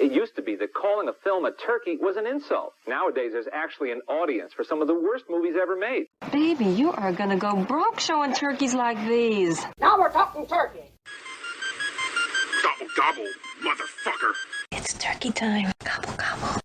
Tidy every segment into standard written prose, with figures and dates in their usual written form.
It used to be that calling a film a turkey was an insult. Nowadays, there's actually an audience for some of the worst movies ever made. Baby, you are gonna go broke showing turkeys like these. Now we're talking turkey. Gobble, gobble, motherfucker. It's turkey time. Gobble, gobble.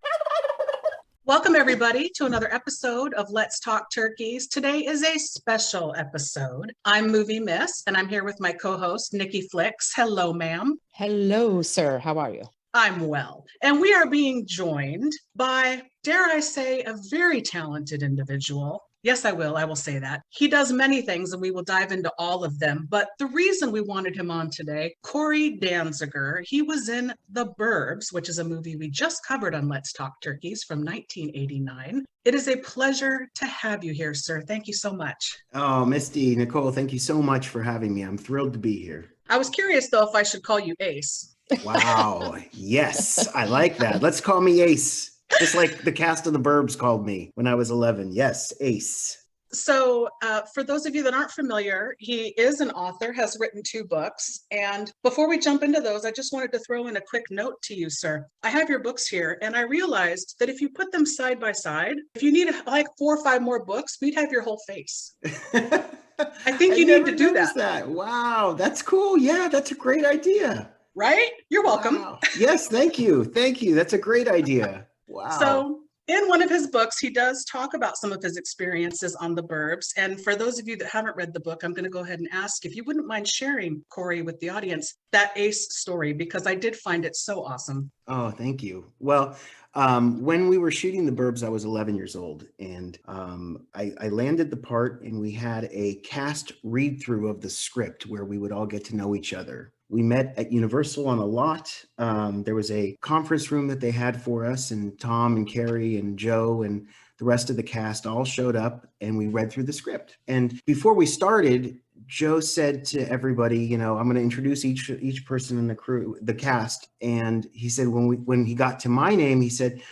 Welcome, everybody, to another episode of Let's Talk Turkeys. Today is a special episode. I'm Movie Miss, and I'm here with my co-host, Nikki Flicks. Hello, ma'am. Hello, sir. How are you? I'm well. And we are being joined by, dare I say, a very talented individual. Yes, I will say that. He does many things, and we will dive into all of them. But the reason we wanted him on today, Cory Danziger, he was in The Burbs, which is a movie we just covered on Let's Talk Turkeys from 1989. It is a pleasure to have you here, sir. Thank you so much. Oh, Misty, Nicole, thank you so much for having me. I'm thrilled to be here. I was curious, though, if I should call you Ace. Wow. Yes, I like that. Let's call me Ace. Just like the cast of The Burbs called me when I was 11. Yes, Ace. So for those of you that aren't familiar, he is an author, has written 2 books. And before we jump into those, I just wanted to throw in a quick note to you, sir. I have your books here, and I realized that if you put them side by side, if you need like 4 or 5 more books, we'd have your whole face. I think you need to do that. Wow, that's cool. Yeah, that's a great idea. Right? You're welcome. Wow. Yes, thank you. Thank you. That's a great idea. Wow. So in one of his books, he does talk about some of his experiences on The Burbs. And for those of you that haven't read the book, I'm going to go ahead and ask if you wouldn't mind sharing, Cory, with the audience, that Ace story, because I did find it so awesome. Oh, thank you. Well, when we were shooting The Burbs, I was 11 years old, and I landed the part, and we had a cast read through of the script where we would all get to know each other. We met at Universal on a lot. There was a conference room that they had for us, and Tom and Carrie and Joe and the rest of the cast all showed up, and we read through the script. And before we started, Joe said to everybody, you know, I'm going to introduce each person in the crew, the cast. And he said, when he got to my name, he said,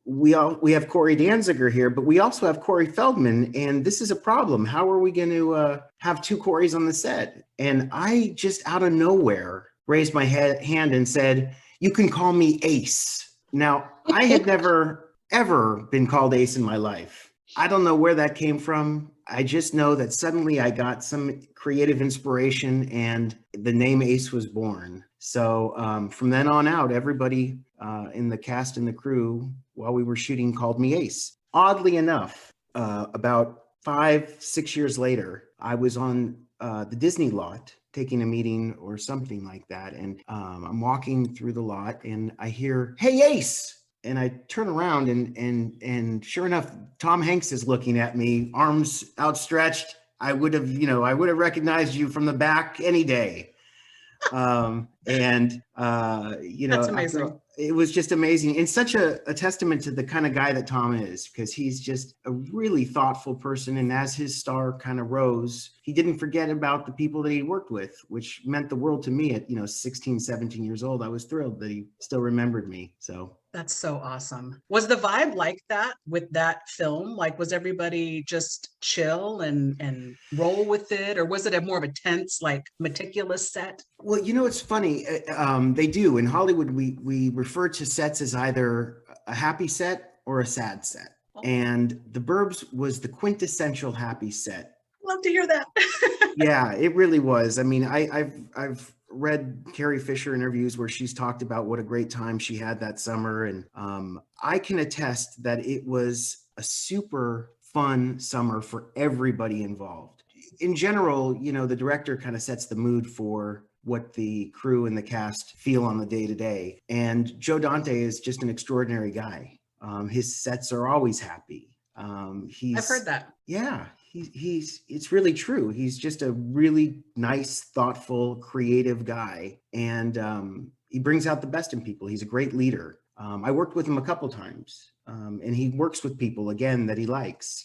we have Cory Danziger here, but we also have Corey Feldman, and this is a problem. How are we going to have 2 Corys on the set? And I just out of nowhere raised my hand and said, you can call me Ace. Now, I had never, ever been called Ace in my life. I don't know where that came from. I just know that suddenly I got some creative inspiration and the name Ace was born. So from then on out, everybody in the cast and the crew while we were shooting called me Ace. Oddly enough, about 5-6 years later, I was on the Disney lot taking a meeting or something like that. And I'm walking through the lot and I hear, "Hey, Ace." And I turn around and sure enough, Tom Hanks is looking at me, arms outstretched. I would have recognized you from the back any day. That's amazing. It was just amazing. And such a testament to the kind of guy that Tom is, because he's just a really thoughtful person. And as his star kind of rose, he didn't forget about the people that he worked with, which meant the world to me at, 16, 17 years old. I was thrilled that he still remembered me. So that's so awesome. Was the vibe like that with that film? Like, was everybody just chill and roll with it? Or was it a more of a tense, like meticulous set? Well, it's funny. They do. In Hollywood, we refer to sets as either a happy set or a sad set. Oh. And The Burbs was the quintessential happy set. Love to hear that. Yeah, it really was. I mean, I've read Carrie Fisher interviews where she's talked about what a great time she had that summer. And I can attest that it was a super fun summer for everybody involved. In general, the director kind of sets the mood for what the crew and the cast feel on the day-to-day. And Joe Dante is just an extraordinary guy. His sets are always happy. I've heard that. Yeah. It's really true. He's just a really nice, thoughtful, creative guy. And he brings out the best in people. He's a great leader. I worked with him a couple times. And he works with people, again, that he likes.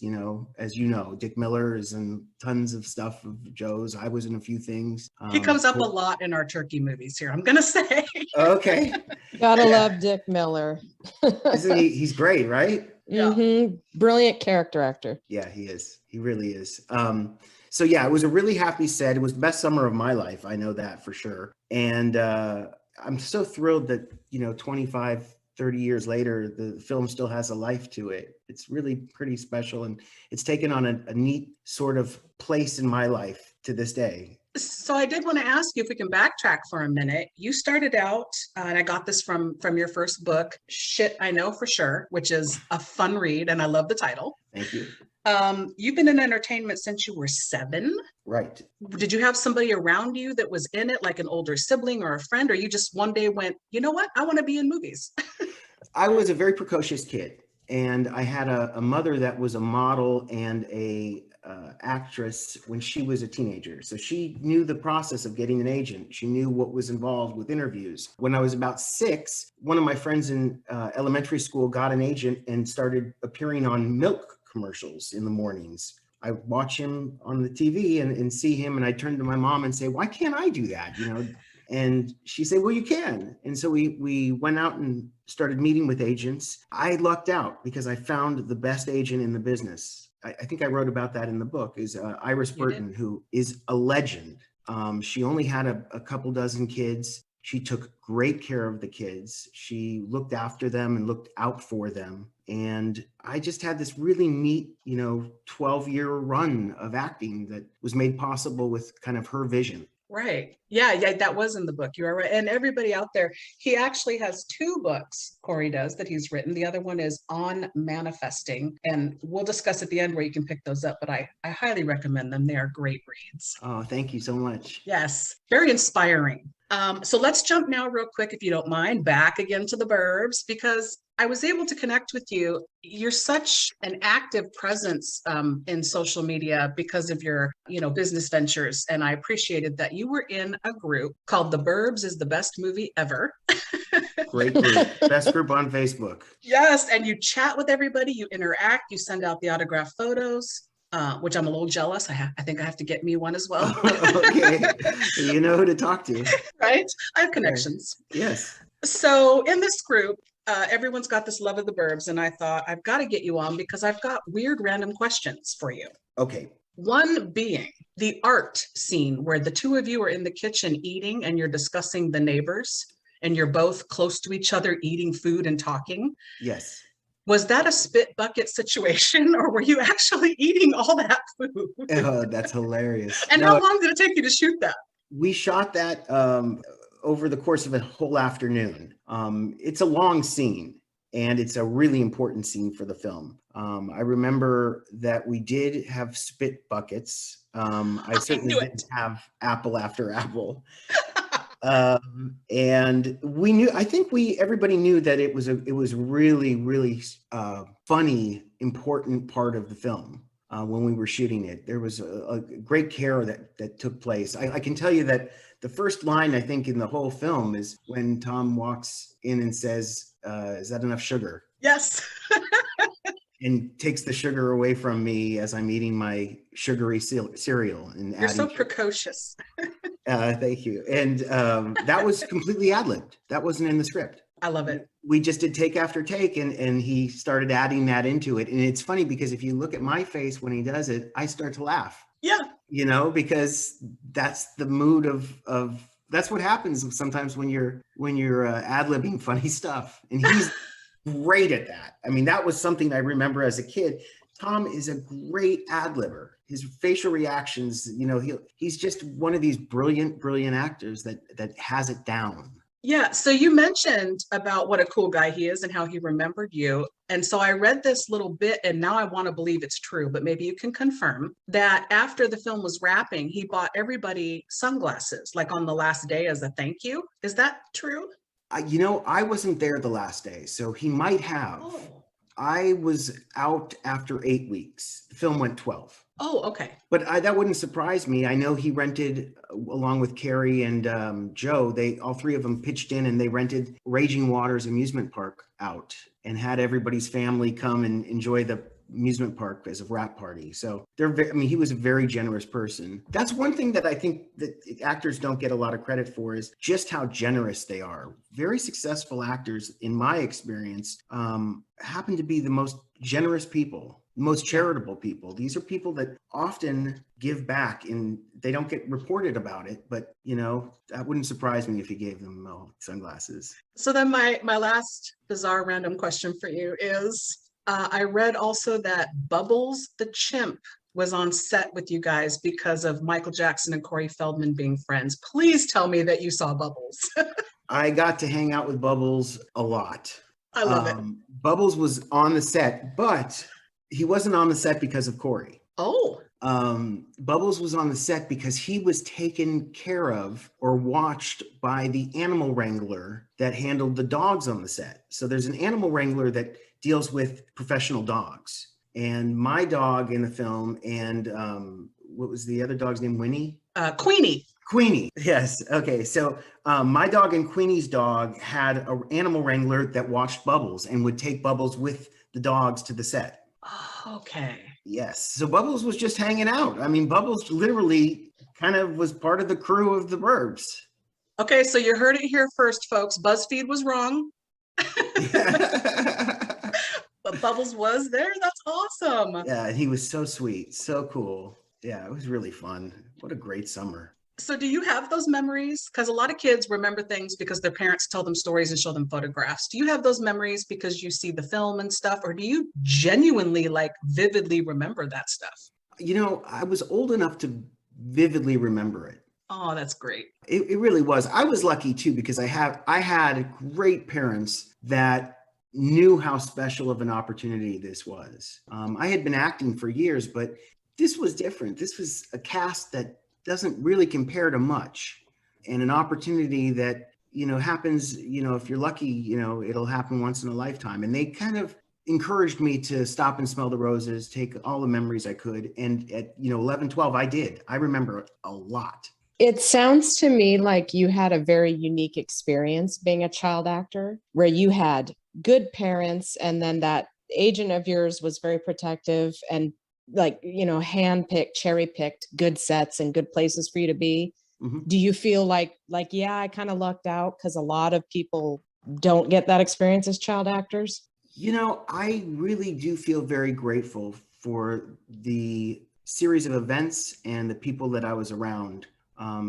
As you know, Dick Miller is in tons of stuff of Joe's. I was in a few things. He comes up a lot in our turkey movies here, I'm going to say. Okay. Gotta love Dick Miller. Isn't he? He's great, right? Yeah. Mm-hmm. Brilliant character actor. Yeah, he is. He really is. So yeah, it was a really happy set. It was the best summer of my life. I know that for sure. And I'm so thrilled that, 25 30 years later, the film still has a life to it. It's really pretty special, and it's taken on a neat sort of place in my life to this day. So I did want to ask you if we can backtrack for a minute. You started out, and I got this from your first book, Shit I Know for Sure, which is a fun read, and I love the title. Thank you. You've been in entertainment since you were 7. Right. Did you have somebody around you that was in it, like an older sibling or a friend, or you just one day went, you know what, I want to be in movies? I was a very precocious kid, and I had a mother that was a model and a actress when she was a teenager. So she knew the process of getting an agent. She knew what was involved with interviews. When I was about 6, one of my friends in elementary school got an agent and started appearing on milk commercials in the mornings. I watch him on the TV and see him, and I turn to my mom and say, why can't I do that? You know, and she said, well, you can. And so we went out and started meeting with agents. I lucked out because I found the best agent in the business. I think I wrote about that in the book, is Iris Burton, who is a legend. She only had a couple dozen kids. She took great care of the kids. She looked after them and looked out for them. And I just had this really neat, 12-year run of acting that was made possible with kind of her vision. Right. Yeah, that was in the book. You are right. And everybody out there, he actually has 2 books, Cory does, that he's written. The other one is On Manifesting. And we'll discuss at the end where you can pick those up, but I highly recommend them. They are great reads. Oh, thank you so much. Yes, very inspiring. So let's jump now real quick, if you don't mind, back again to the Burbs, because I was able to connect with you. You're such an active presence in social media because of your, business ventures. And I appreciated that you were in a group called The Burbs is the Best Movie Ever. Great group. Best group on Facebook. Yes. And you chat with everybody, you interact, you send out the autograph photos. Which I'm a little jealous. I think I have to get me one as well. Okay. You know who to talk to. Right? I have connections. Yes. So in this group, everyone's got this love of the Burbs. And I thought, I've got to get you on because I've got weird random questions for you. Okay. One being the art scene where the 2 of you are in the kitchen eating and you're discussing the neighbors and you're both close to each other eating food and talking. Yes. Was that a spit bucket situation, or were you actually eating all that food? Oh, that's hilarious. And how long did it take you to shoot that? We shot that over the course of a whole afternoon. It's a long scene, and it's a really important scene for the film. I remember that we did have spit buckets. I certainly didn't have apple after apple. And we knew, everybody knew that it was really, really funny, important part of the film. When we were shooting it, there was a great care that took place. I can tell you that the first line, I think, in the whole film is when Tom walks in and says, is that enough sugar? Yes. And takes the sugar away from me as I'm eating my sugary cereal. And you're so precocious. Thank you. And that was completely ad-libbed. That wasn't in the script. I love it. We just did take after take, and he started adding that into it. And it's funny because if you look at my face when he does it, I start to laugh. Yeah. Because that's the mood of that's what happens sometimes when you're ad-libbing funny stuff. And he's great at that. I mean, that was something I remember as a kid. Tom is a great ad-libber. His facial reactions, he's just one of these brilliant actors that has it down. Yeah. So you mentioned about what a cool guy he is and how he remembered you. And so I read this little bit, and now I want to believe it's true, but maybe you can confirm that after the film was wrapping, he bought everybody sunglasses, like on the last day as a thank you. Is that true? I wasn't there the last day, so he might have. Oh. I was out after 8 weeks. The film went 12. Oh, okay. But that wouldn't surprise me. I know he rented, along with Carrie and Joe, all 3 of them pitched in and they rented Raging Waters amusement park out and had everybody's family come and enjoy the amusement park as a wrap party. So he was a very generous person. That's one thing that I think that actors don't get a lot of credit for, is just how generous they are. Very successful actors, in my experience, happen to be the most generous people. most charitable people. These are people that often give back, and they don't get reported about it. But, you know, that wouldn't surprise me if you gave them sunglasses. So then my last bizarre random question for you is, I read also that Bubbles the chimp was on set with you guys because of Michael Jackson and Corey Feldman being friends. Please tell me that you saw Bubbles. I got to hang out with Bubbles a lot. I love it. Bubbles was on the set, but he wasn't on the set because of Cory. Oh. Bubbles was on the set because he was taken care of or watched by the animal wrangler that handled the dogs on the set. So there's an animal wrangler that deals with professional dogs. And my dog in the film, and what was the other dog's name? Winnie? Queenie. Queenie, yes. Okay, so my dog and Queenie's dog had an animal wrangler that watched Bubbles and would take Bubbles with the dogs to the set. Oh, okay. Yes, so Bubbles was just hanging out. I mean, Bubbles literally kind of was part of the crew of the Burbs. Okay, so you heard it here first, folks. BuzzFeed was wrong. But Bubbles was there. That's awesome. Yeah, and he was so sweet, so cool. Yeah, it was really fun. What a great summer. So do you have those memories? Because a lot of kids remember things because their parents tell them stories and show them photographs. Do you have those memories because you see the film and stuff, or do you genuinely like vividly remember that stuff? You know, I was old enough to vividly remember it. Oh, that's great. It really was. I was lucky too, because I had great parents that knew how special of an opportunity this was. I had been acting for years, but this was different. This was a cast that doesn't really compare to much, and an opportunity that, you know, happens, you know, if you're lucky, you know, it'll happen once in a lifetime. And they kind of encouraged me to stop and smell the roses, take all the memories I could. And at, you know, 11, 12, I did. I remember a lot. It sounds to me like you had a very unique experience being a child actor, where you had good parents, and then that agent of yours was very protective and, like, you know, handpicked, cherry-picked good sets and good places for you to be. Mm-hmm. Do you feel like, yeah, I kind of lucked out because a lot of people don't get that experience as child actors? You know, I really do feel very grateful for the series of events and the people that I was around.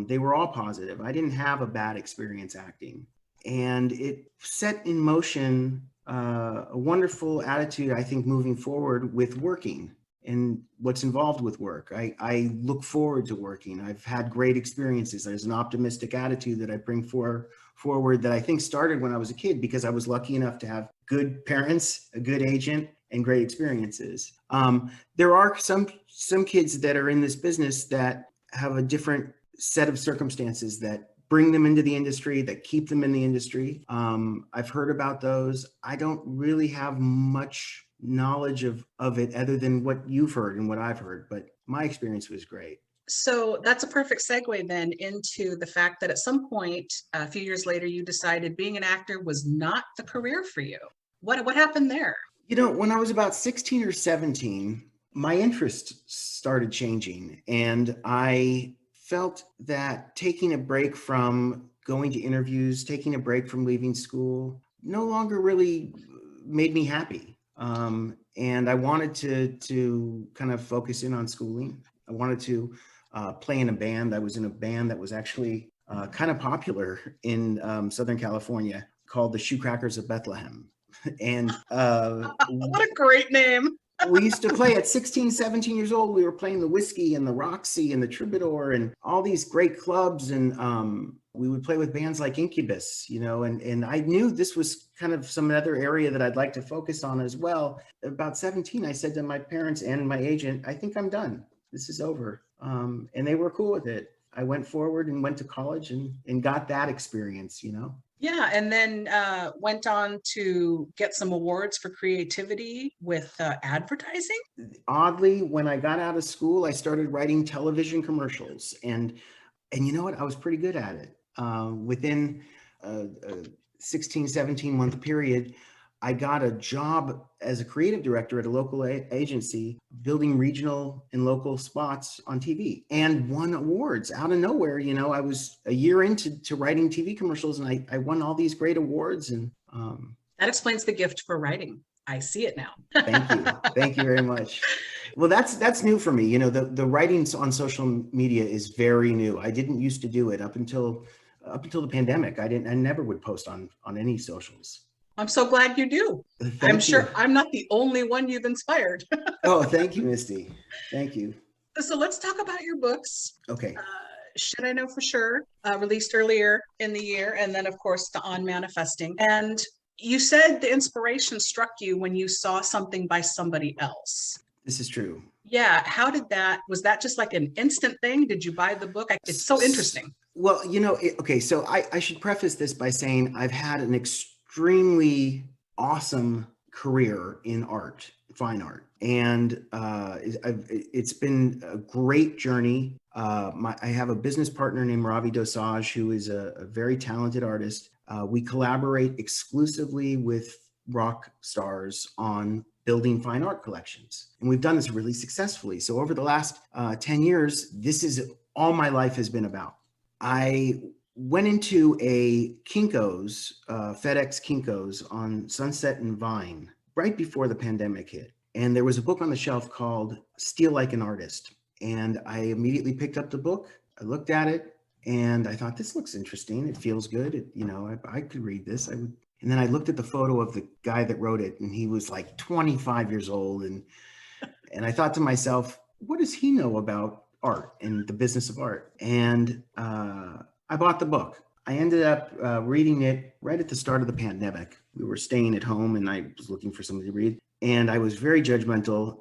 They were all positive. I didn't have a bad experience acting. And it set in motion a wonderful attitude, I think, moving forward with working and what's involved with work. I look forward to working. I've had great experiences. There's an optimistic attitude that I bring forward that I think started when I was a kid, because I was lucky enough to have good parents, a good agent, and great experiences. There are some kids that are in this business that have a different set of circumstances that bring them into the industry, that keep them in the industry. I've heard about those. I don't really have much knowledge of it other than what you've heard and what I've heard, but my experience was great. So that's a perfect segue then into the fact that at some point, a few years later, you decided being an actor was not the career for you. What happened there? You know, when I was about 16 or 17, my interest started changing, and I felt that taking a break from going to interviews, taking a break from leaving school, no longer really made me happy. And I wanted to kind of focus in on schooling. I wanted to play in a band. I was in a band that was actually kind of popular in Southern California called the Shoecrackers of Bethlehem. And what a great name. we used to play at 16, 17 years old. We were playing the Whiskey and the Roxy and the Troubadour and all these great clubs. And we would play with bands like Incubus, you know, and I knew this was kind of some other area that I'd like to focus on as well. About 17, I said to my parents and my agent, I think I'm done. This is over. And they were cool with it. I went forward and went to college and got that experience, you know. Yeah, and then went on to get some awards for creativity with advertising. Oddly, when I got out of school, I started writing television commercials, and you know what? I was pretty good at it. Within a 16, 17-month period, I got a job as a creative director at a local agency, building regional and local spots on TV, and won awards out of nowhere. You know, I was a year into writing TV commercials, and I won all these great awards. And that explains the gift for writing, I see it now. Thank you. Thank you very much. Well, that's new for me. You know, the writing on social media is very new. I didn't used to do it up until the pandemic. I never would post on any socials. I'm so glad you do. I'm sure I'm not the only one you've inspired. Oh, thank you, Misty. Thank you. So let's talk about your books. Okay. Should I Know for Sure, released earlier in the year, and then of course the On Manifesting. And you said the inspiration struck you when you saw something by somebody else. This is true. Yeah. How did was that just like an instant thing? Did you buy the book? It's so interesting. Well, you know, okay, so I should preface this by saying I've had an extremely awesome career in art, fine art. And it's been a great journey. I have a business partner named Ravi Dosage, who is a very talented artist. We collaborate exclusively with rock stars on building fine art collections. And we've done this really successfully. So over the last 10 years, this is all my life has been about. I went into a Kinko's, FedEx Kinko's on Sunset and Vine right before the pandemic hit. And there was a book on the shelf called Steal Like an Artist. And I immediately picked up the book. I looked at it and I thought, this looks interesting. It feels good. I could read this. And then I looked at the photo of the guy that wrote it, and he was like 25 years old. And I thought to myself, what does he know about art and the business of art? And I bought the book. I ended up reading it right at the start of the pandemic. We were staying at home and I was looking for something to read. And I was very judgmental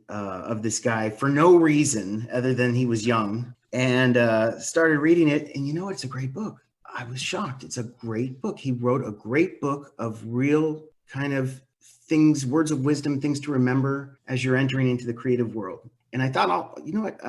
of this guy for no reason other than he was young, and started reading it. And you know, it's a great book. I was shocked. It's a great book. He wrote a great book of real kind of things, words of wisdom, things to remember as you're entering into the creative world. And I thought, you know what?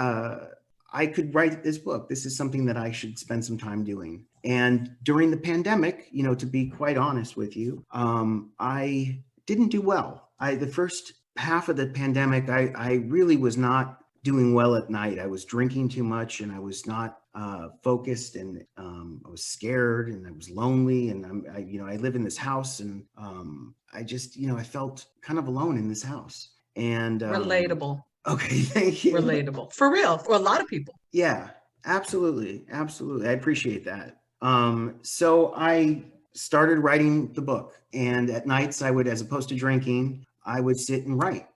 I could write this book. This is something that I should spend some time doing. And during the pandemic, you know, to be quite honest with you, I didn't do well. The first half of the pandemic, I really was not doing well at night. I was drinking too much and I was not focused, and I was scared and I was lonely, and I live in this house, and I just, I felt kind of alone in this house. And relatable. Okay, thank you. Relatable. For real, for a lot of people. Yeah, absolutely. Absolutely. I appreciate that. So I started writing the book, and at nights I would, as opposed to drinking, I would sit and write.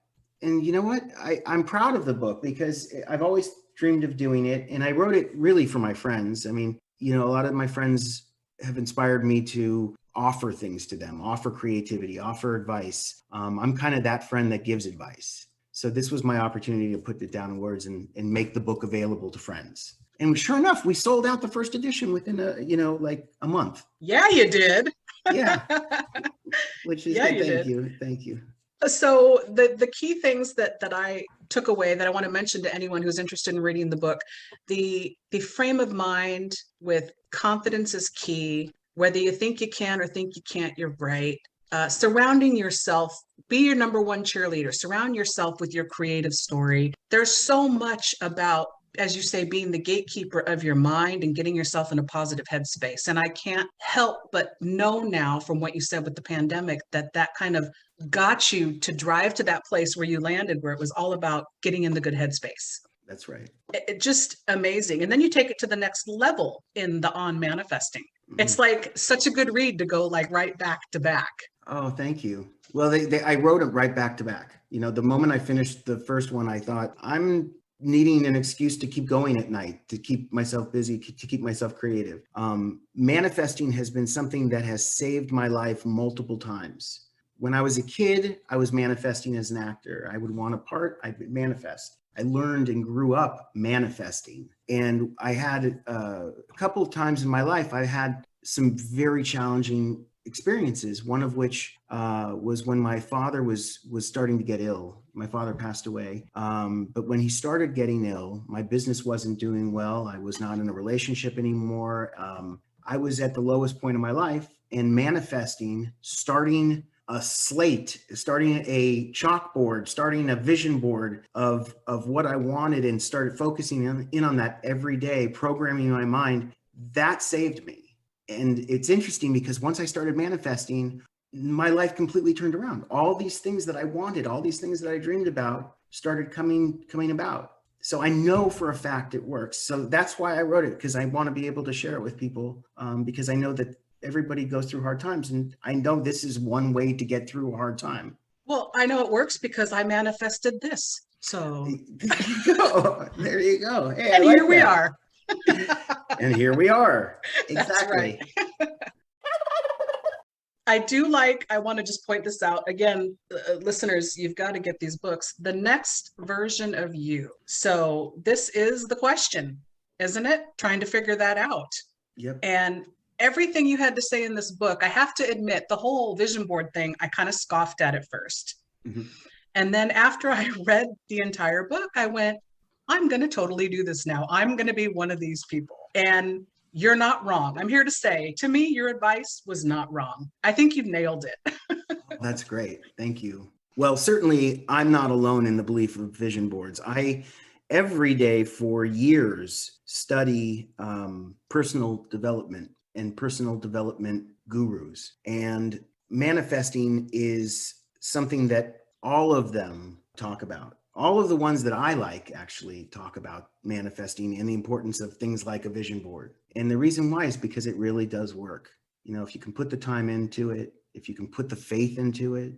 And you know what? I'm proud of the book because I've always dreamed of doing it. And I wrote it really for my friends. I mean, a lot of my friends have inspired me to offer things to them, offer creativity, offer advice. I'm kind of that friend that gives advice. So this was my opportunity to put it down in words and make the book available to friends. And sure enough, we sold out the first edition within a month. Yeah, you did. Yeah. Which is good. Thank you. So the key things that I took away that I want to mention to anyone who's interested in reading the book, the frame of mind with confidence is key. Whether you think you can or think you can't, you're right. Surrounding yourself, be your number one cheerleader. Surround yourself with your creative story. There's so much about, as you say, being the gatekeeper of your mind and getting yourself in a positive headspace. And I can't help but know now from what you said with the pandemic that kind of got you to drive to that place where you landed, where it was all about getting in the good headspace. That's right. It just amazing. And then you take it to the next level in the On Manifesting. Mm-hmm. It's like such a good read to go like right back to back. Oh, thank you. Well, I wrote it right back to back. The moment I finished the first one, I thought, I'm needing an excuse to keep going at night, to keep myself busy, to keep myself creative. Manifesting has been something that has saved my life multiple times. When I was a kid, I was manifesting as an actor. I would want a part, I would manifest. I learned and grew up manifesting. And I had a couple of times in my life, I had some very challenging experiences, one of which was when my father was starting to get ill. My father passed away. But when he started getting ill, my business wasn't doing well. I was not in a relationship anymore. I was at the lowest point of my life, and manifesting, starting a slate, starting a chalkboard, starting a vision board of what I wanted, and started focusing in on that every day, programming my mind, that saved me. And it's interesting because once I started manifesting, my life completely turned around. All these things that I wanted, all these things that I dreamed about started coming about. So I know for a fact it works. So that's why I wrote it, because I want to be able to share it with people, because I know that everybody goes through hard times, and I know this is one way to get through a hard time. Well, I know it works because I manifested this. So There you go. There you go. Hey, and here we are. And here we are. That's Exactly. right. I want to just point this out again, listeners, you've got to get these books. The Next Version of You. So this is the question, isn't it? Trying to figure that out. Yep. And everything you had to say in this book, I have to admit, the whole vision board thing, I kind of scoffed at first. Mm-hmm. And then after I read the entire book, I went, I'm going to totally do this now. I'm going to be one of these people. And you're not wrong. I'm here to say, to me, your advice was not wrong. I think you've nailed it. That's great. Thank you. Well, certainly I'm not alone in the belief of vision boards. I, every day for years, study personal development and personal development gurus. And manifesting is something that all of them talk about. All of the ones that I like actually talk about manifesting and the importance of things like a vision board. And the reason why is because it really does work. You know, if you can put the time into it, if you can put the faith into it,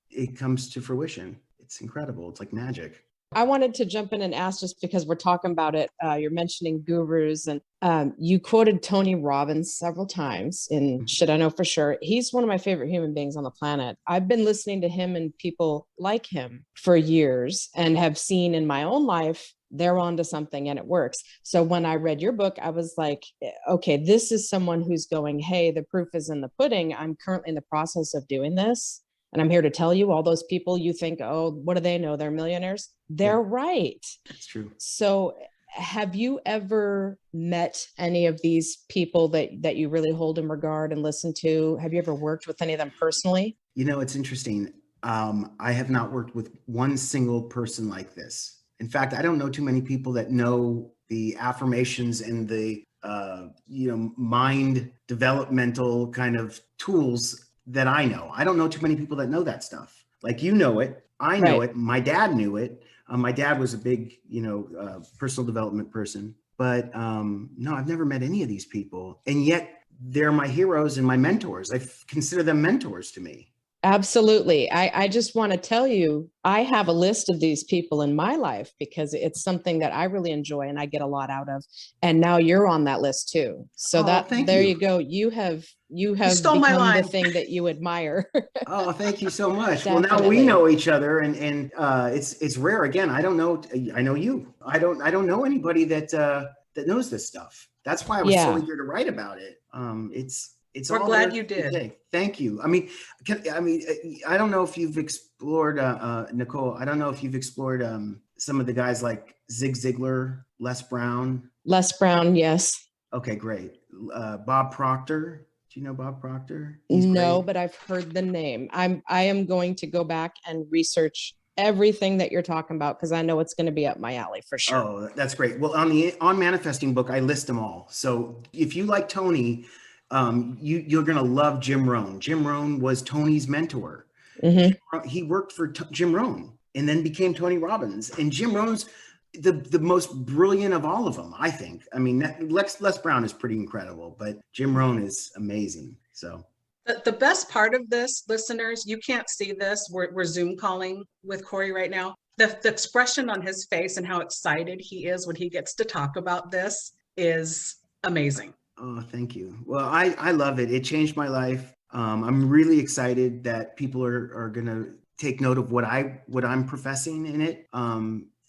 it comes to fruition. It's incredible. It's like magic. I wanted to jump in and ask, just because we're talking about it, you're mentioning gurus, and you quoted Tony Robbins several times in Should I Know For Sure. He's one of my favorite human beings on the planet. I've been listening to him and people like him for years and have seen in my own life they're onto something and it works. So when I read your book, I was like, okay, this is someone who's going, hey, the proof is in the pudding. I'm currently in the process of doing this. And I'm here to tell you, all those people you think, oh, what do they know? They're millionaires. They're right. That's true. So have you ever met any of these people that you really hold in regard and listen to? Have you ever worked with any of them personally? You know, it's interesting. I have not worked with one single person like this. In fact, I don't know too many people that know the affirmations and the, mind developmental kind of tools that I know. I don't know too many people that know that stuff. Like, you know it, I know it. My dad knew it. My dad was a big, personal development person. But no, I've never met any of these people. And yet they're my heroes and my mentors. I consider them mentors to me. Absolutely. I just want to tell you, I have a list of these people in my life because it's something that I really enjoy and I get a lot out of. And now you're on that list too. So you go. You have stole my become line. the thing that you admire. Oh, thank you so much. Well, now we know each other, and it's rare. Again, I don't know. I know you. I don't know anybody that knows this stuff. That's why I was so eager to write about it. We're glad you did. Today. Thank you. I mean, I don't know if you've explored, Nicole, I don't know if you've explored some of the guys like Zig Ziglar, Les Brown. Les Brown, yes. Okay, great. Bob Proctor. Do you know Bob Proctor? No, but I've heard the name. I am going to go back and research everything that you're talking about because I know it's going to be up my alley for sure. Oh, that's great. Well, on Manifesting book, I list them all. So if you like Tony, you're going to love Jim Rohn. Jim Rohn was Tony's mentor. Mm-hmm. He worked for Jim Rohn and then became Tony Robbins. And Jim Rohn's the most brilliant of all of them, I think. I mean, Les Brown is pretty incredible, but Jim Rohn is amazing. So the best part of this, listeners, you can't see this. We're Zoom calling with Cory right now. The expression on his face and how excited he is when he gets to talk about this is amazing. Oh, thank you. Well, I love it. It changed my life. I'm really excited that people are going to take note of what I'm professing in it.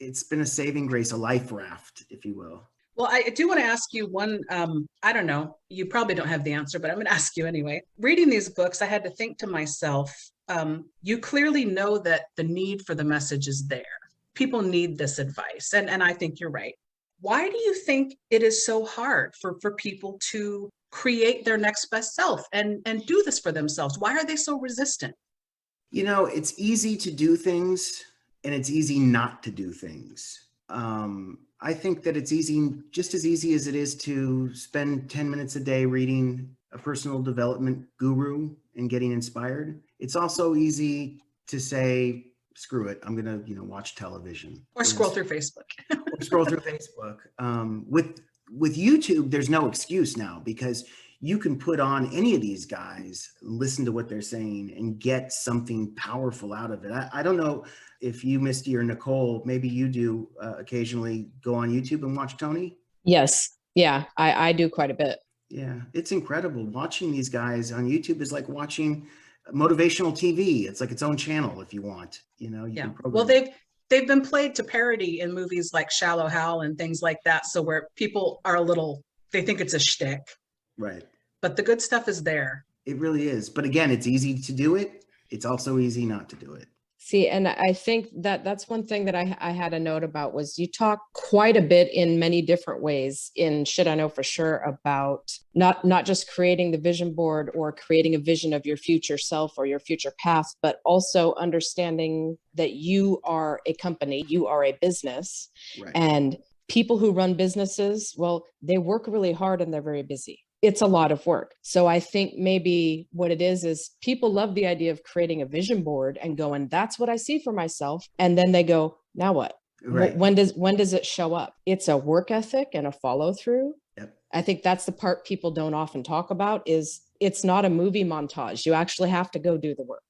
It's been a saving grace, a life raft, if you will. Well, I do want to ask you one, I don't know, you probably don't have the answer, but I'm going to ask you anyway. Reading these books, I had to think to myself, you clearly know that the need for the message is there. People need this advice. And I think you're right. Why do you think it is so hard for people to create their next best self and do this for themselves? Why are they so resistant? You know, it's easy to do things and it's easy not to do things. I think that it's easy, just as easy as it is to spend 10 minutes a day reading a personal development guru and getting inspired. It's also easy to say, screw it, I'm going to, watch television. Or scroll through Facebook. Or scroll through Facebook. With YouTube, there's no excuse now, because you can put on any of these guys, listen to what they're saying, and get something powerful out of it. I don't know if you, Misty or Nicole, maybe you do occasionally go on YouTube and watch Tony? Yes. Yeah, I do quite a bit. Yeah, it's incredible. Watching these guys on YouTube is like watching motivational TV. It's like its own channel if you want. You can program. Well, they've been played to parody in movies like Shallow Hal and things like that. So where people are they think it's a shtick. Right. But the good stuff is there. It really is. But again, it's easy to do it. It's also easy not to do it. See, and I think that's one thing that I had a note about was you talk quite a bit in many different ways in Shit I Know For Sure about not just creating the vision board or creating a vision of your future self or your future path, but also understanding that you are a company, you are a business. Right. And people who run businesses, well, they work really hard and they're very busy. It's a lot of work. So I think maybe what it is people love the idea of creating a vision board and going, that's what I see for myself. And then they go, now what? Right. When does it show up? It's a work ethic and a follow through. Yep. I think that's the part people don't often talk about is it's not a movie montage. You actually have to go do the work.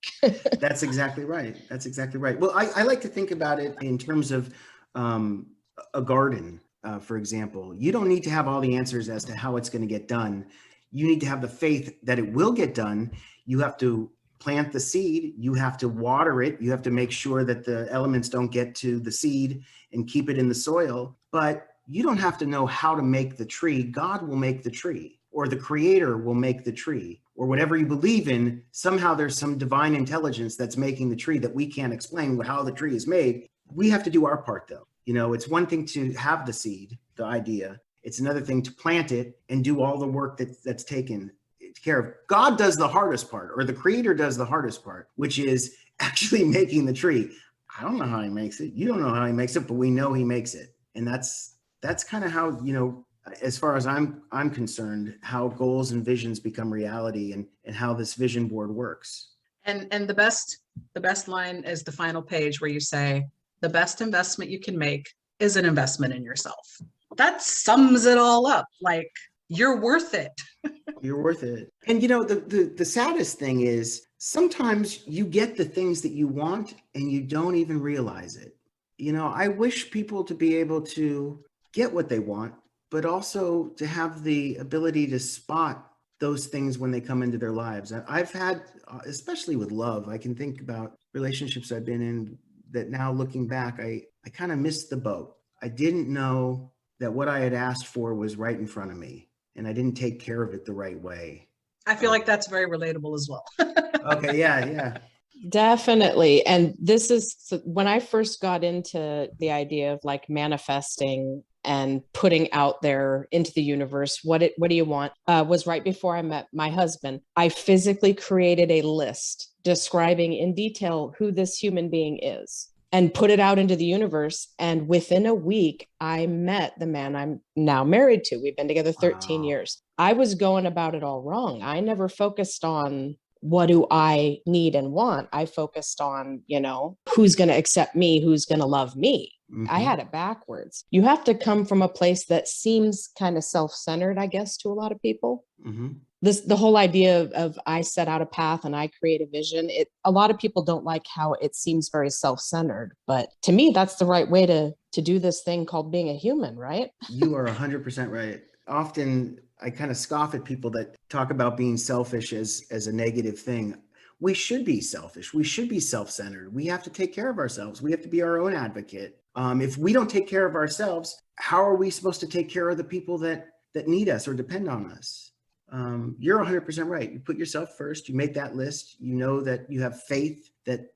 That's exactly right. That's exactly right. Well, I like to think about it in terms of a garden. For example, you don't need to have all the answers as to how it's going to get done. You need to have the faith that it will get done. You have to plant the seed. You have to water it. You have to make sure that the elements don't get to the seed and keep it in the soil. But you don't have to know how to make the tree. God will make the tree, or the creator will make the tree, or whatever you believe in. Somehow there's some divine intelligence that's making the tree that we can't explain how the tree is made. We have to do our part though. It's one thing to have the seed, the idea. It's another thing to plant it and do all the work that's taken care of. God does the hardest part, or the creator does the hardest part, which is actually making the tree. I don't know how he makes it. You don't know how he makes it, but we know he makes it. And that's kind of how, as far as I'm concerned, how goals and visions become reality and how this vision board works. And the best line is the final page where you say, the best investment you can make is an investment in yourself. That sums it all up. Like, you're worth it. You're worth it. And the saddest thing is sometimes you get the things that you want and you don't even realize it. I wish people to be able to get what they want, but also to have the ability to spot those things when they come into their lives. I've had, especially with love, I can think about relationships I've been in that now looking back, I kind of missed the boat. I didn't know that what I had asked for was right in front of me, and I didn't take care of it the right way. I feel like that's very relatable as well. Okay, yeah. Definitely. And this is when I first got into the idea of like manifesting and putting out there into the universe, what do you want, was right before I met my husband. I physically created a list describing in detail who this human being is and put it out into the universe. And within a week, I met the man I'm now married to. We've been together 13 years. I was going about it all wrong. I never focused on what do I need and want. I focused on, who's going to accept me, who's going to love me. Mm-hmm. I had it backwards. You have to come from a place that seems kind of self-centered, I guess, to a lot of people. Mm-hmm. The whole idea of I set out a path and I create a vision. A lot of people don't like how it seems very self-centered, but to me, that's the right way to do this thing called being a human, right? You are 100% right. Often I kind of scoff at people that talk about being selfish as a negative thing. We should be selfish. We should be self-centered. We have to take care of ourselves. We have to be our own advocate. If we don't take care of ourselves, how are we supposed to take care of the people that need us or depend on us? You're 100% right. You put yourself first. You make that list. You know that you have faith that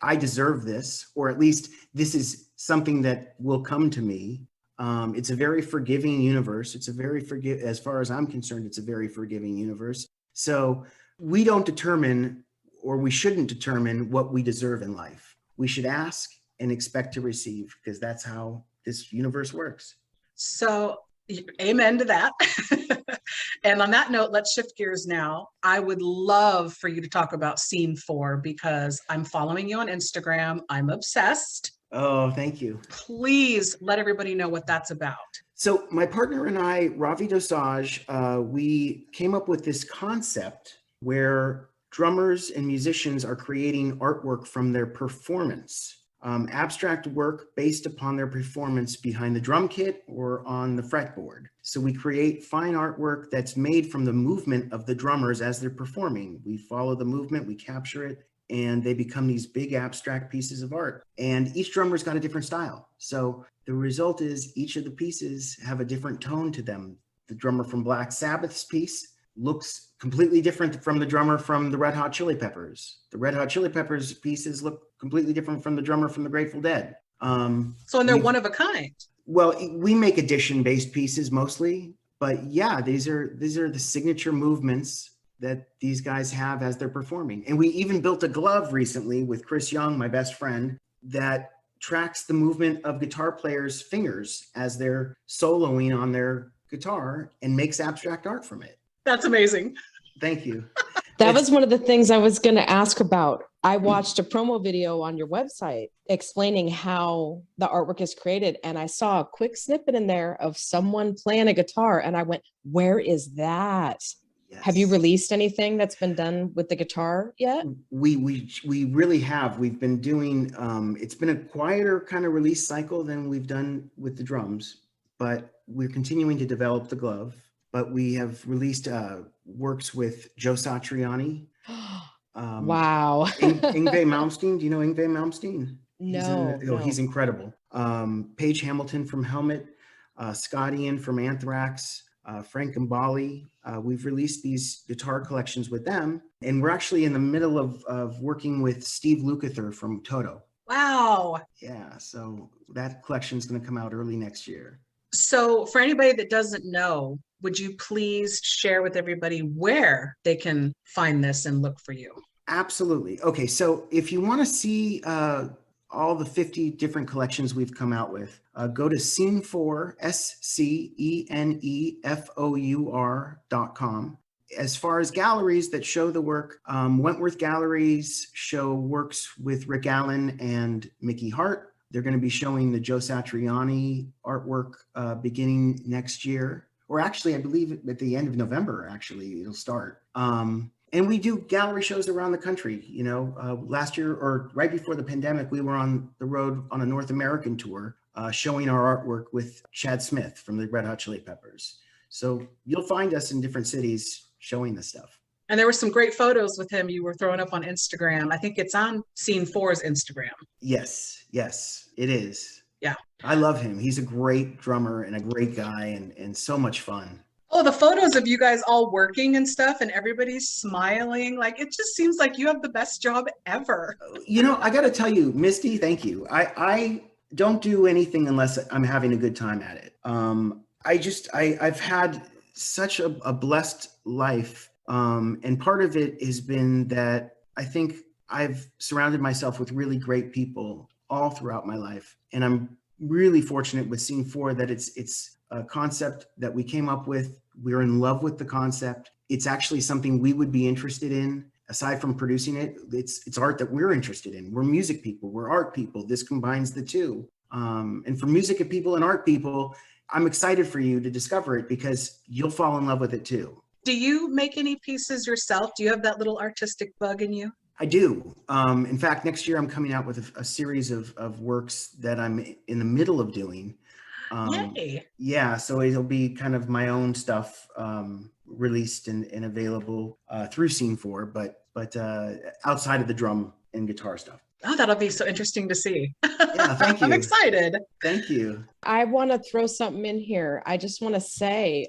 I deserve this, or at least this is something that will come to me. It's a very forgiving universe. As far as I'm concerned, it's a very forgiving universe. So we don't determine, or we shouldn't determine what we deserve in life. We should ask and expect to receive, because that's how this universe works. So Amen to that. And on that note, let's shift gears now. I would love for you to talk about Scene 4 because I'm following you on Instagram. I'm obsessed. Oh, thank you. Please let everybody know what that's about. So my partner and I, Ravi Dosage, we came up with this concept where drummers and musicians are creating artwork from their performance. Abstract work based upon their performance behind the drum kit or on the fretboard. So we create fine artwork that's made from the movement of the drummers as they're performing. We follow the movement, we capture it, and they become these big abstract pieces of art. And each drummer's got a different style. So the result is each of the pieces have a different tone to them. The drummer from Black Sabbath's piece looks completely different from the drummer from the Red Hot Chili Peppers. The Red Hot Chili Peppers pieces look completely different from the drummer from the Grateful Dead. And they're one of a kind. Well, we make edition-based pieces mostly, but yeah, these are the signature movements that these guys have as they're performing. And we even built a glove recently with Chris Young, my best friend, that tracks the movement of guitar players' fingers as they're soloing on their guitar and makes abstract art from it. That's amazing. Thank you. That was one of the things I was going to ask about. I watched a promo video on your website explaining how the artwork is created. And I saw a quick snippet in there of someone playing a guitar. And I went, where is that? Yes. Have you released anything that's been done with the guitar yet? We really have. We've been doing, it's been a quieter kind of release cycle than we've done with the drums, but we're continuing to develop the glove. But we have released works with Joe Satriani. Wow. Yngwie Malmsteen. Do you know Yngwie Malmsteen? No. He's incredible. Paige Hamilton from Helmet, Scott Ian from Anthrax, Frank Gambale. We've released these guitar collections with them. And we're actually in the middle of working with Steve Lukather from Toto. Wow. Yeah, so that collection is going to come out early next year. So for anybody that doesn't know, would you please share with everybody where they can find this and look for you? Absolutely. Okay, so if you want to see all the 50 different collections we've come out with, go to Scene4, SCENEFOUR.com. As far as galleries that show the work, Wentworth Galleries show works with Rick Allen and Mickey Hart. They're going to be showing the Joe Satriani artwork beginning next year. Or actually, I believe at the end of November, actually, it'll start. And we do gallery shows around the country. You know, last year or right before the pandemic, we were on the road on a North American tour showing our artwork with Chad Smith from the Red Hot Chili Peppers. So you'll find us in different cities showing this stuff. And there were some great photos with him you were throwing up on Instagram. I think it's on Scene4's Instagram. Yes, it is. Yeah. I love him. He's a great drummer and a great guy and so much fun. Oh, the photos of you guys all working and stuff and everybody's smiling. Like, it just seems like you have the best job ever. You know, I got to tell you, Misty, thank you. I don't do anything unless I'm having a good time at it. I've had such a blessed life. And part of it has been that I think I've surrounded myself with really great people all throughout my life. And I'm really fortunate with Scene4 that it's a concept that we came up with. We're in love with the concept. It's actually something we would be interested in. Aside from producing it, it's art that we're interested in. We're music people, we're art people. This combines the two. And for music people and art people, I'm excited for you to discover it because you'll fall in love with it too. Do you make any pieces yourself? Do you have that little artistic bug in you? I do. In fact, next year I'm coming out with a series of works that I'm in the middle of doing. Yay. Yeah, so it'll be kind of my own stuff released and available through Scene4, but outside of the drum and guitar stuff. Oh, that'll be so interesting to see. Yeah, thank you. I'm excited. Thank you. I want to throw something in here. I just want to say,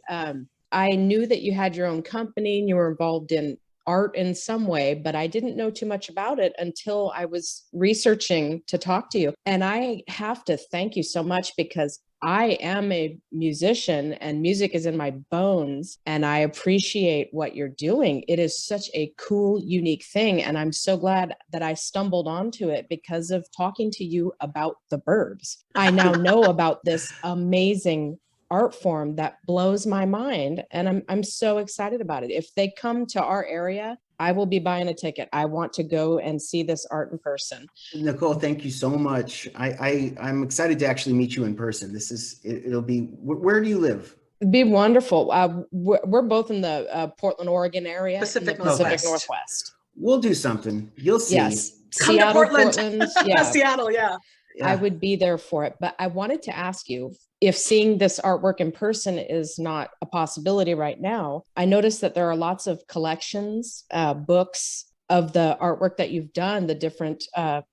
I knew that you had your own company and you were involved in art in some way, but I didn't know too much about it until I was researching to talk to you. And I have to thank you so much because I am a musician and music is in my bones and I appreciate what you're doing. It is such a cool, unique thing. And I'm so glad that I stumbled onto it because of talking to you about the Burbs. I now know about this amazing art form that blows my mind. And I'm so excited about it. If they come to our area, I will be buying a ticket. I want to go and see this art in person. Nicole, thank you so much. I'm excited to actually meet you in person. It'll be, where do you live? It'd be wonderful. We're both in the Portland, Oregon area, Pacific in the Pacific Northwest. Northwest. We'll do something. You'll see. Yes. Come Seattle, to Portland. yeah. Seattle, yeah. I would be there for it. But I wanted to ask you, if seeing this artwork in person is not a possibility right now, I noticed that there are lots of collections, books of the artwork that you've done, the different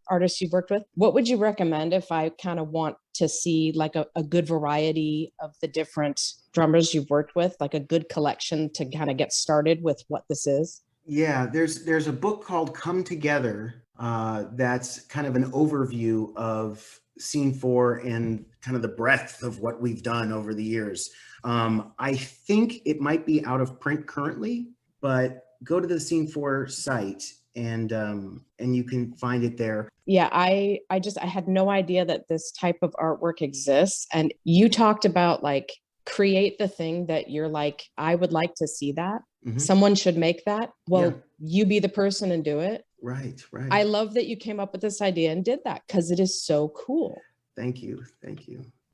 artists you've worked with. What would you recommend if I kind of want to see like a good variety of the different drummers you've worked with, like a good collection to kind of get started with what this is? Yeah, there's a book called Come Together that's kind of an overview of Scene 4 and kind of the breadth of what we've done over the years. I think it might be out of print currently, but go to the Scene 4 site and you can find it there. Yeah, I had no idea that this type of artwork exists. And you talked about like create the thing that you're like, I would like to see that. Mm-hmm. Someone should make that. Well, you be the person and do it. Right. I love that you came up with this idea and did that because it is so cool. Thank you.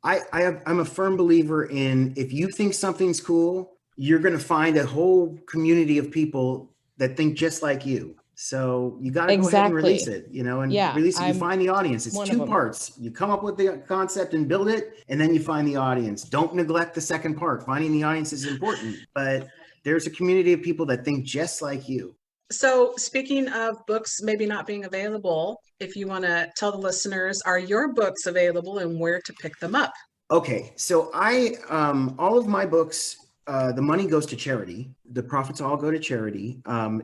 I'm a firm believer in, if you think something's cool, you're going to find a whole community of people that think just like you. So you got to go ahead and release it, and release it. You find the audience. It's two parts. You come up with the concept and build it, and then you find the audience. Don't neglect the second part. Finding the audience is important, but there's a community of people that think just like you. So speaking of books maybe not being available, if you want to tell the listeners, are your books available and where to pick them up? Okay, so all of my books, the money goes to charity. The profits all go to charity.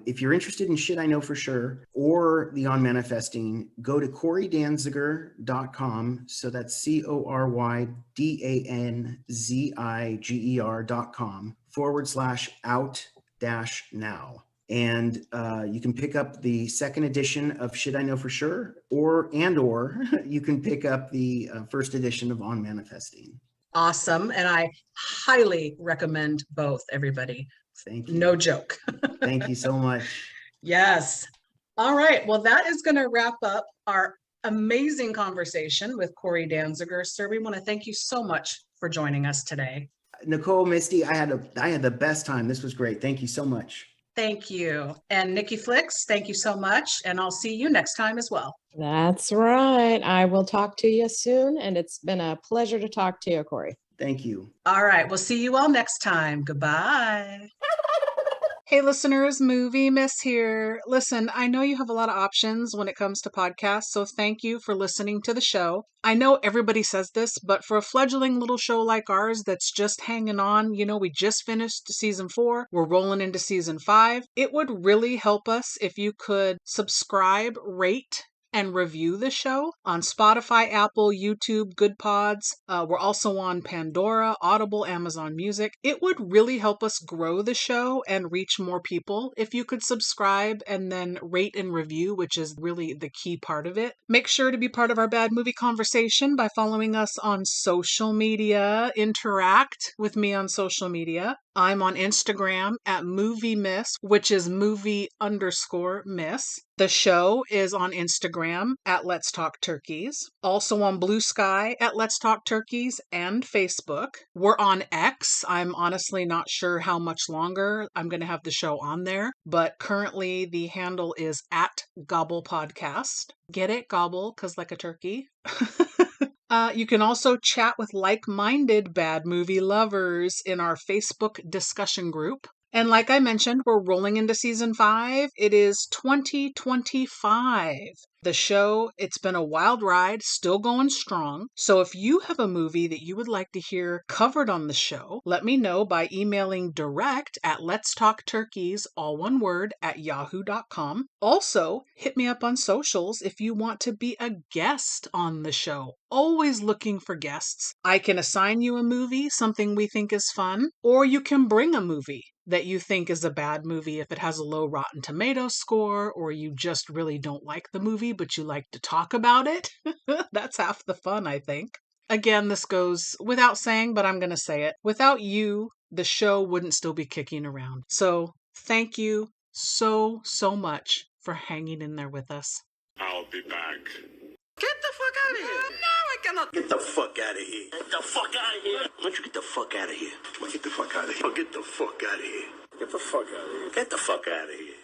If you're interested in Shit I Know For Sure or the On Manifesting, go to CoryDanziger.com. So that's CoryDanziger.com/out-now. And you can pick up the second edition of Shit I Know For Sure, or you can pick up the first edition of On Manifesting. Awesome. And I highly recommend both, everybody. Thank you. No joke. Thank you so much. Yes. All right. Well, that is going to wrap up our amazing conversation with Cory Danziger. Sir, we want to thank you so much for joining us today. Nicole, Misty, I had the best time. This was great. Thank you so much. Thank you. And Nikki Flicks, thank you so much. And I'll see you next time as well. That's right. I will talk to you soon. And it's been a pleasure to talk to you, Cory. Thank you. All right. We'll see you all next time. Goodbye. Hey, listeners, Movie Miss here. Listen, I know you have a lot of options when it comes to podcasts, so thank you for listening to the show. I know everybody says this, but for a fledgling little show like ours that's just hanging on, we just finished season 4, we're rolling into season 5, it would really help us if you could subscribe, rate, and review the show on Spotify, Apple, YouTube, Good Pods. We're also on Pandora, Audible, Amazon Music. It would really help us grow the show and reach more people if you could subscribe and then rate and review, which is really the key part of it. Make sure to be part of our Bad Movie conversation by following us on social media. Interact with me on social media. I'm on Instagram at Movie Miss, which is movie_miss. The show is on Instagram at Let's Talk Turkeys. Also on Blue Sky at Let's Talk Turkeys and Facebook. We're on X. I'm honestly not sure how much longer I'm going to have the show on there, but currently the handle is at Gobble Podcast. Get it? Gobble, 'cause like a turkey. You can also chat with like-minded bad movie lovers in our Facebook discussion group. And like I mentioned, we're rolling into season 5. It is 2025. The show, it's been a wild ride, still going strong. So if you have a movie that you would like to hear covered on the show, let me know by emailing direct at letstalkturkeys, all one word, at yahoo.com. Also, hit me up on socials if you want to be a guest on the show. Always looking for guests. I can assign you a movie, something we think is fun, or you can bring a movie that you think is a bad movie if it has a low Rotten Tomatoes score, or you just really don't like the movie, but you like to talk about it. That's half the fun, I think. Again, this goes without saying, but I'm going to say it. Without you, the show wouldn't still be kicking around. So thank you so, so much for hanging in there with us. I'll be back. Get the fuck out of here. No, I cannot. Get the fuck out of here. Get the fuck out of here. Why don't you get the fuck out of here? Get the fuck out of here. Get the fuck out of here. Get the fuck out of here. Get the fuck out of here.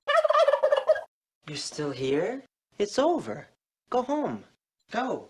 You're still here? It's over. Go home. Go.